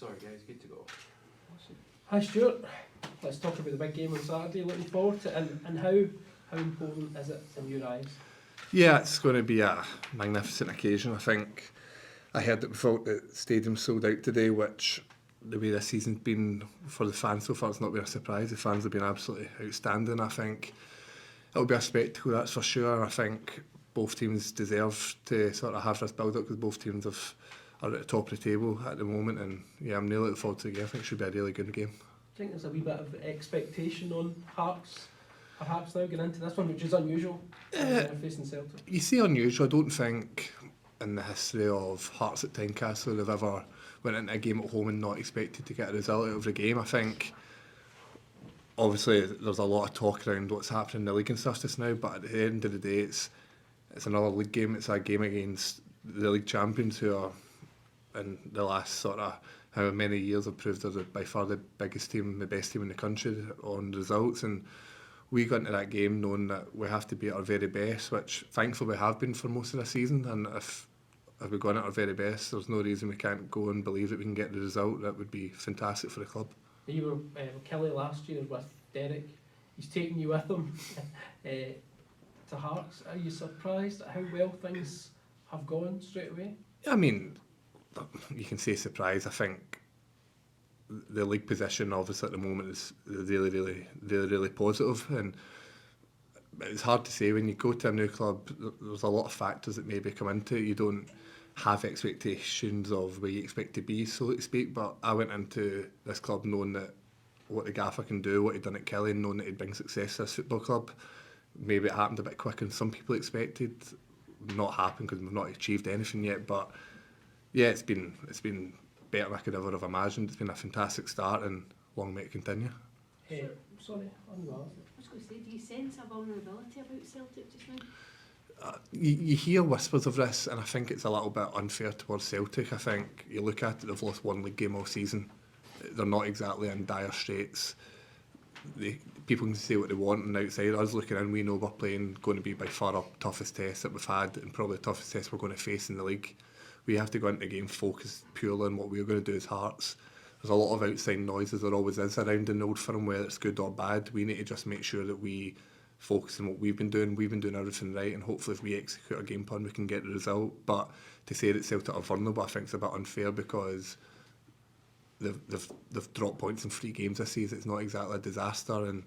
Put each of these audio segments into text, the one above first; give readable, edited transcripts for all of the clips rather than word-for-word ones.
Sorry guys, good to go. Hi Stuart, let's talk about the big game on Saturday. Looking forward to it, and how important is it in your eyes? Yeah, it's going to be a magnificent occasion. I think I heard that we thought the stadium sold out today, which the way this season's been for the fans so far, it's not been a surprise. The fans have been absolutely outstanding. I think it'll be a spectacle, that's for sure. I think both teams deserve to sort of have this build-up because both teams are at the top of the table at the moment, and yeah, I'm really looking forward to the game. I think it should be a really good game. Do you think there's a wee bit of expectation on Hearts perhaps now going into this one, which is unusual facing Celtic? You say unusual. I don't think in the history of Hearts at Tynecastle they've ever went into a game at home and not expected to get a result out of the game. I think obviously there's a lot of talk around what's happening in the league and stuff just now, but at the end of the day it's another league game. It's a game against the league champions who are in the last sort of how many years have proved they're by far the biggest team, the best team in the country on results, and we got into that game knowing that we have to be at our very best, which thankfully we have been for most of the season, and if we go in at our very best, there's no reason we can't go and believe that we can get the result. That would be fantastic for the club. You were with Kelly last year with Derek. He's taken you with him to Hearts. Are you surprised at how well things have gone straight away? I mean, you can say surprise. I think the league position obviously at the moment is really positive, and it's hard to say when you go to a new club. There's a lot of factors that maybe come into it. You don't have expectations of where you expect to be, so to speak, but I went into this club knowing that what the gaffer can do, what he'd done at Kelly, and knowing that he'd bring success to this football club. Maybe it happened a bit quicker than some people expected. Not happened because we've not achieved anything yet, but yeah, it's been better than I could ever have imagined. It's been a fantastic start and long may it continue. Sorry, I'm not. I was going to say, do you sense a vulnerability about Celtic just now? You hear whispers of this, and I think it's a little bit unfair towards Celtic. I think you look at it, they've lost one league game all season. They're not exactly in dire straits. People can say what they want, and outside us looking in, we know we're playing going to be by far our toughest test that we've had, and probably the toughest test we're going to face in the league. We have to go into the game focused purely on what we're going to do as Hearts. There's a lot of outside noises, there always is around in the Old Firm, whether it's good or bad. We need to just make sure that we focus on what we've been doing. We've been doing everything right, and hopefully if we execute our game plan we can get the result. But to say that Celtic are vulnerable, I think is a bit unfair because they've dropped points in 3 games this season. It's not exactly a disaster, and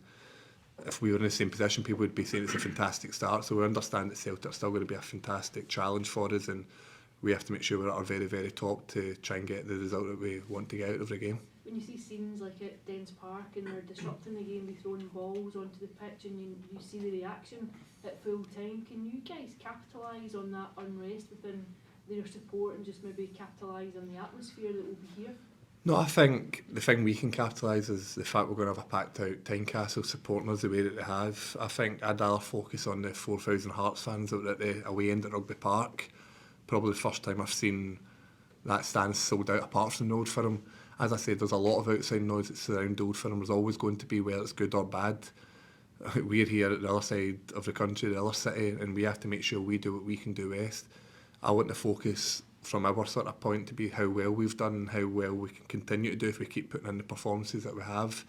if we were in the same position people would be saying it's a fantastic start. So we understand that Celtic are still going to be a fantastic challenge for us, and we have to make sure we're at our very, very top to try and get the result that we want to get out of the game. When you see scenes like at Dens Park and they're disrupting the game, they throwing balls onto the pitch and you see the reaction at full time, can you guys capitalise on that unrest within their support and just maybe capitalise on the atmosphere that will be here? No, I think the thing we can capitalise is the fact we're going to have a packed out Tynecastle supporting us the way that they have. I think I'd rather focus on the 4,000 Hearts fans that were at the away end at Rugby Park. Probably the first time I've seen that stand sold out apart from the Old Firm. As I said, there's a lot of outside noise that surround the Old Firm. There's always going to be, whether it's good or bad. We're here at the other side of the country, the other city, and we have to make sure we do what we can do best. I want the focus from our sort of point to be how well we've done and how well we can continue to do if we keep putting in the performances that we have.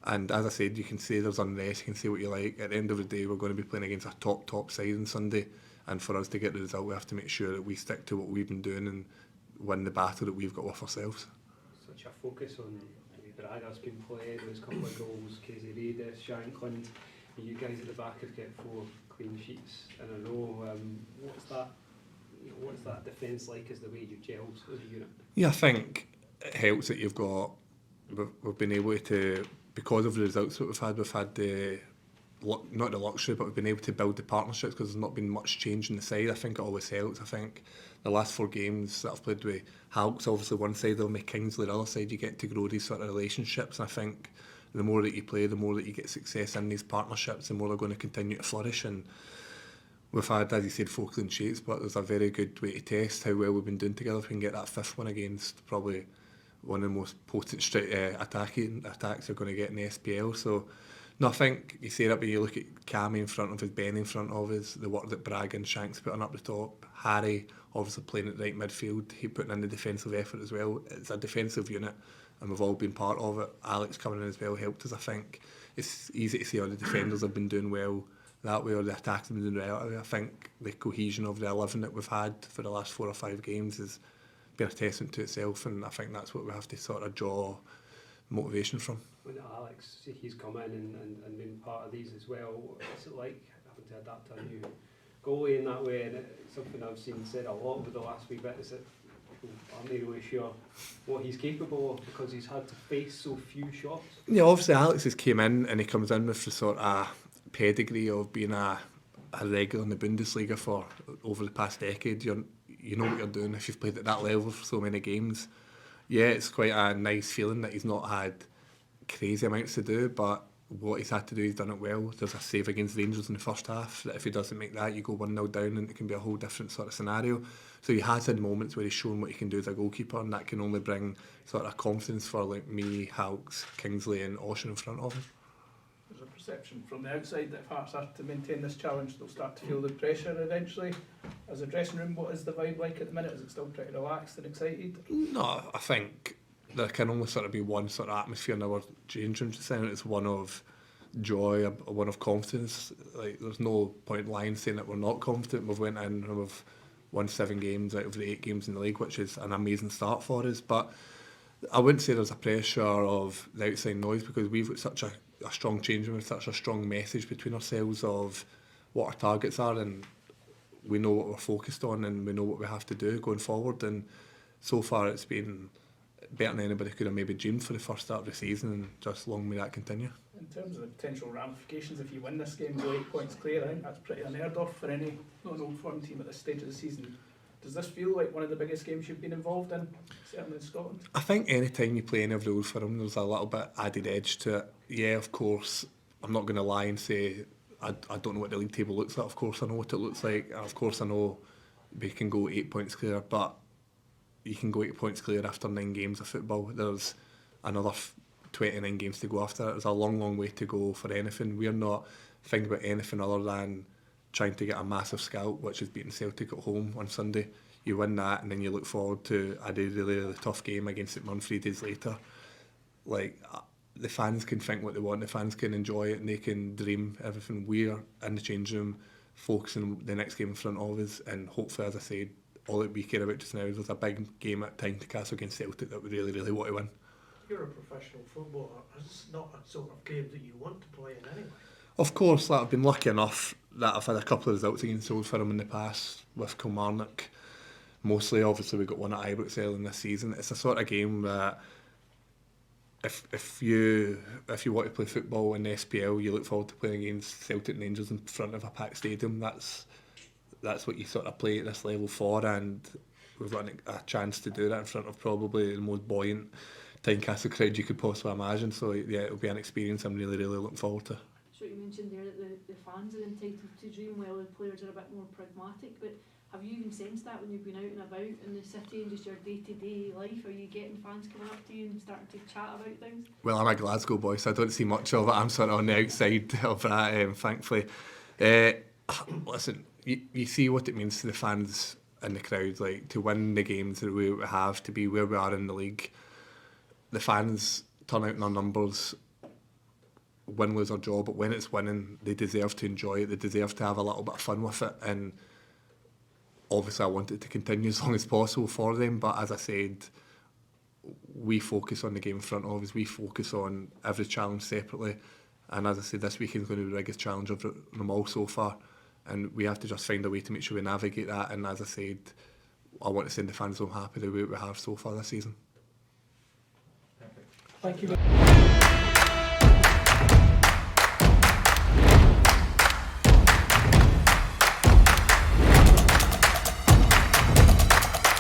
And as I said, you can say there's unrest, you can say what you like. At the end of the day, we're going to be playing against a top side on Sunday. And for us to get the result, we have to make sure that we stick to what we've been doing and win the battle that we've got with ourselves. Such a focus on Braga's been played, there's a couple of goals, Casey Reid, Shankland. You guys at the back have got 4 clean sheets in a row. What's that defence like as the way you gel as a unit? Yeah, I think it helps that we've been able to, because of the results that we've had the not the luxury, but we've been able to build the partnerships because there's not been much change in the side. I think it always helps. I think the last 4 games that I've played with Halks, obviously one side of me, Kingsley the other side, you get to grow these sort of relationships, and I think the more that you play, the more that you get success in these partnerships, the more they're going to continue to flourish. And we've had, as you said, 4 clean sheets, but there's a very good way to test how well we've been doing together. If we can get that 5th one against probably one of the most potent attacks you're going to get in the SPL. So no, I think you say that when you look at Cammy in front of us, Ben in front of us, the work that Bragg and Shanks putting up the top, Harry, obviously playing at right midfield, he putting in the defensive effort as well. It's a defensive unit and we've all been part of it. Alex coming in as well helped us, I think. It's easy to see all the defenders have been doing well that way, or the attacks have been doing well that way. I think the cohesion of the 11 that we've had for the last 4 or 5 games has been a testament to itself, and I think that's what we have to sort of draw motivation from. When Alex, he's come in and been part of these as well, what's it like having to adapt to a new goalie in that way? And it's something I've seen said a lot over the last wee bit, is that people aren't really sure what he's capable of because he's had to face so few shots. Yeah, obviously Alex has came in and he comes in with the sort of pedigree of being a regular in the Bundesliga for over the past decade. You know what you're doing if you've played at that level for so many games. Yeah, it's quite a nice feeling that he's not had crazy amounts to do, but what he's had to do, he's done it well. There's a save against Rangers in the first half that if he doesn't make that, you go 1-0 down and it can be a whole different sort of scenario. So he has had moments where he's shown what he can do as a goalkeeper, and that can only bring sort of confidence for like me, Halks, Kingsley and Ocean in front of him. There's a perception from the outside that if Hearts are to maintain this challenge, they'll start to feel the pressure eventually. As a dressing room, what is the vibe like at the minute? Is it still pretty relaxed and excited? No, I think there can only sort of be one sort of atmosphere in our change room just now. It's one of joy, one of confidence. Like, there's no point lying saying that we're not confident. We've went in and we've won 7 games out of the 8 games in the league, which is an amazing start for us. But I wouldn't say there's a pressure of the outside noise, because we've got such a strong change room with such a strong message between ourselves of what our targets are, and we know what we're focused on and we know what we have to do going forward. And so far it's been better than anybody could have maybe dreamed for the first start of the season, and just long may that continue. In terms of the potential ramifications, if you win this game, go 8 points clear, I think that's pretty unheard of for any non-Old Firm team at this stage of the season. Does this feel like one of the biggest games you've been involved in, certainly in Scotland? I think any time you play any of the Old Firm, there's a little bit added edge to it. Yeah, of course, I'm not going to lie and say I don't know what the league table looks like. Of course I know what it looks like, and of course I know we can go 8 points clear, but you can go 8 points clear after 9 games of football. There's another 29 games to go after it. There's a long, long way to go for anything. We're not thinking about anything other than trying to get a massive scalp, which is beating Celtic at home on Sunday. You win that, and then you look forward to a really, really tough game against St Mirren 3 days later. Like, the fans can think what they want, the fans can enjoy it, and they can dream everything. We're in the change room focusing the next game in front of us, and hopefully, as I said, all that we care about just now is there's a big game at Tynecastle against Celtic that we really, really want to win. You're a professional footballer. It's not a sort of game that you want to play in anyway. Of course, like, I've been lucky enough that I've had a couple of results against Old Firm in the past with Kilmarnock. Mostly, obviously, we got one at Ibrox early in this season. It's a sort of game that if you want to play football in the SPL, you look forward to playing against Celtic and Rangers in front of a packed stadium. That's what you sort of play at this level for, and we've got a chance to do that in front of probably the most buoyant Tynecastle crowd you could possibly imagine. So yeah, it'll be an experience I'm really, really looking forward to. So you mentioned there that the fans are entitled to dream while the players are a bit more pragmatic, but have you even sensed that when you've been out and about in the city and just your day-to-day life? Are you getting fans coming up to you and starting to chat about things? Well, I'm a Glasgow boy, so I don't see much of it. I'm sort of on the outside of that, thankfully. Listen, you see what it means to the fans and the crowd, like, to win the games that we have, to be where we are in the league. The fans turn out in their numbers, win, lose or draw, but when it's winning, they deserve to enjoy it, they deserve to have a little bit of fun with it, and obviously I want it to continue as long as possible for them. But as I said, we focus on the game in front of us, we focus on every challenge separately, and as I said, this weekend is going to be the biggest challenge of them all so far, and we have to just find a way to make sure we navigate that. And as I said, I want to send the fans home happy the way we have so far this season. Thank you.